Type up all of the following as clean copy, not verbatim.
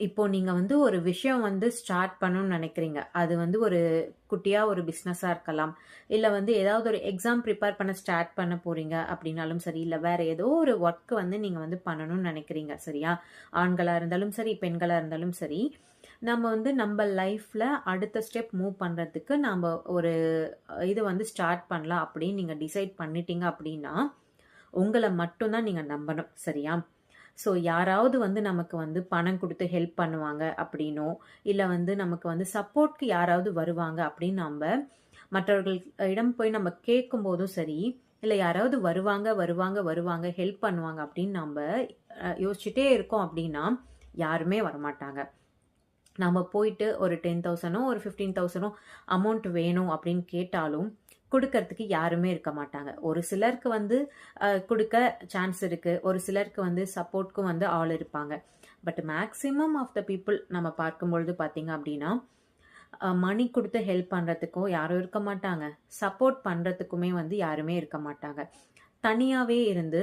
இப்போ நீங்க வந்து ஒரு விஷயம் வந்து ஸ்டார்ட் பண்ணணும்னு நினைக்கிறீங்க. அது வந்து ஒரு குட்டியா ஒரு பிசினஸா இருக்கலாம். இல்ல வந்து ஏதாவது ஒரு எக்ஸாம் ப்ரிப்பேர் பண்ண ஸ்டார்ட் பண்ண போறீங்க அப்படின்னாலும் சரி, இல்ல வேற ஏதோ ஒரு ஒர்க் வந்து நீங்க வந்து பண்ணணும்னு நினைக்கிறீங்க. சரியா? ஆண்களா இருந்தாலும் சரி, பெண்களா இருந்தாலும் சரி. நம்ம வந்து நம்ம லைஃப்ல அடுத்த ஸ்டெப் மூவ் பண்றதுக்கு நாம ஒரு இது வந்து ஸ்டார்ட் பண்ணலாம் அப்படின்னு நீங்க டிசைட் பண்ணிட்டீங்க அப்படின்னா, உங்கள மட்டும் தான் நீங்க நம்பணும். சரியா? ஸோ யாராவது வந்து நமக்கு வந்து பணம் குடுத்து ஹெல்ப் பண்ணுவாங்க அப்படின்னோ, இல்ல வந்து நமக்கு வந்து சப்போர்ட்க்கு யாராவது வருவாங்க அப்படின்னு மற்றவர்கள் இடம் போய் நம்ம கேட்கும்போதும் சரி, இல்ல யாராவது வருவாங்க ஹெல்ப் பண்ணுவாங்க அப்படின்னு யோசிச்சுட்டே இருக்கோம் அப்படின்னா, யாருமே வரமாட்டாங்க. நம்ம போயிட்டு ஒரு 10,000ஓ ஒரு 15,000ஓ அமௌண்ட் வேணும் அப்படின்னு கேட்டாலும், குடுக்கறதுக்கு யாருமே இருக்க மாட்டாங்க. ஒரு சிலருக்கு வந்து குடுக்க சான்ஸ் இருக்கு. ஒரு சிலருக்கு வந்து சப்போர்ட்க்கும் வந்து ஆள் இருப்பாங்க. But maximum of the people நம்ம பார்க்கும்பொழுது பார்த்தீங்க அப்படின்னா, மணி குடுத்து ஹெல்ப் பண்றதுக்கும் யாரும் இருக்க மாட்டாங்க. சப்போர்ட் பண்றதுக்குமே வந்து யாருமே இருக்க மாட்டாங்க. தனியாவே இருந்து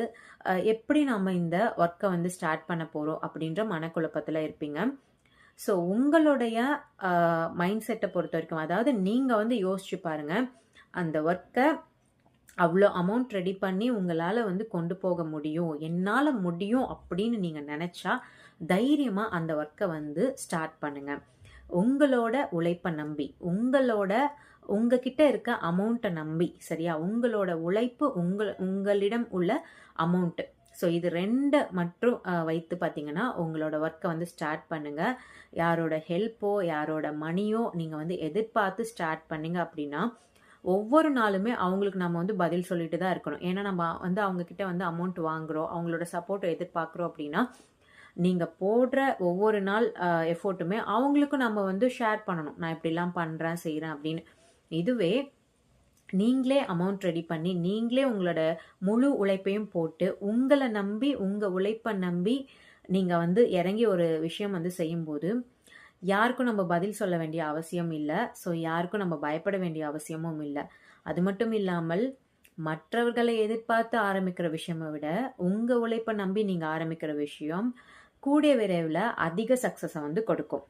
எப்படி நம்ம இந்த ஒர்க்க வந்து ஸ்டார்ட் பண்ண போறோம் அப்படின்ற மனக்குழப்பத்துல இருப்பீங்க. ஸோ உங்களுடைய மைண்ட் செட்ட பொறுத்தவரைக்கும், அதாவது நீங்க வந்து யோசிச்சு பாருங்க. அந்த ஒர்க்க அவ்ளோ அமௌண்ட் ரெடி பண்ணி உங்களால வந்து கொண்டு போக முடியும். என்னால முடியும் அப்படின்னு நீங்க நெனச்சா, தைரியமா அந்த ஒர்க்க வந்து ஸ்டார்ட் பண்ணுங்க. உங்களோட உழைப்ப நம்பி, உங்ககிட்ட இருக்க அமௌண்ட்ட நம்பி, சரியா? உங்களோட உழைப்பு, உங்களிடம் உள்ள அமௌண்ட். ஸோ இது 2 மட்டும் வைத்து பார்த்தீங்கன்னா, உங்களோட ஒர்க்க வந்து ஸ்டார்ட் பண்ணுங்க. யாரோட ஹெல்ப்போ, யாரோட மணியோ நீங்க வந்து எதிர்பார்த்து ஸ்டார்ட் பண்ணீங்க அப்படின்னா, ஒவ்வொரு நாளுமே அவங்களுக்கு நம்ம வந்து பதில் சொல்லிட்டு தான் இருக்கணும். ஏன்னா நம்ம வந்து அவங்க கிட்ட வந்து அமௌண்ட் வாங்குறோம். அவங்களோட சப்போர்ட்ட எதிர்பார்க்குறோம் அப்படின்னா, நீங்க போடுற ஒவ்வொரு நாள் எஃபோர்ட்டுமே அவங்களுக்கும் நம்ம வந்து ஷேர் பண்ணணும். நான் இப்படிலாம் பண்றேன், செய்றேன் அப்படின்னு. இதுவே நீங்களே அமௌண்ட் ரெடி பண்ணி, நீங்களே உங்களோட முழு உழைப்பையும் போட்டு, உங்கள நம்பி, உங்க உழைப்ப நம்பி நீங்க வந்து இறங்கி ஒரு விஷயம் வந்து செய்யும்போது, யாருக்கும் நம்ம பதில் சொல்ல வேண்டிய அவசியம் இல்ல. ஸோ யாருக்கும் நம்ம பயப்பட வேண்டிய அவசியமும் இல்ல. அது மட்டும் இல்லாமல், மற்றவர்களை எதிர்பார்த்து ஆரம்பிக்கிற விஷயம விட, உங்க உழைப்ப நம்பி நீங்க ஆரம்பிக்கிற விஷயம், கூடிய விரைவில அதிக சக்சஸ வந்து கொடுக்கும்.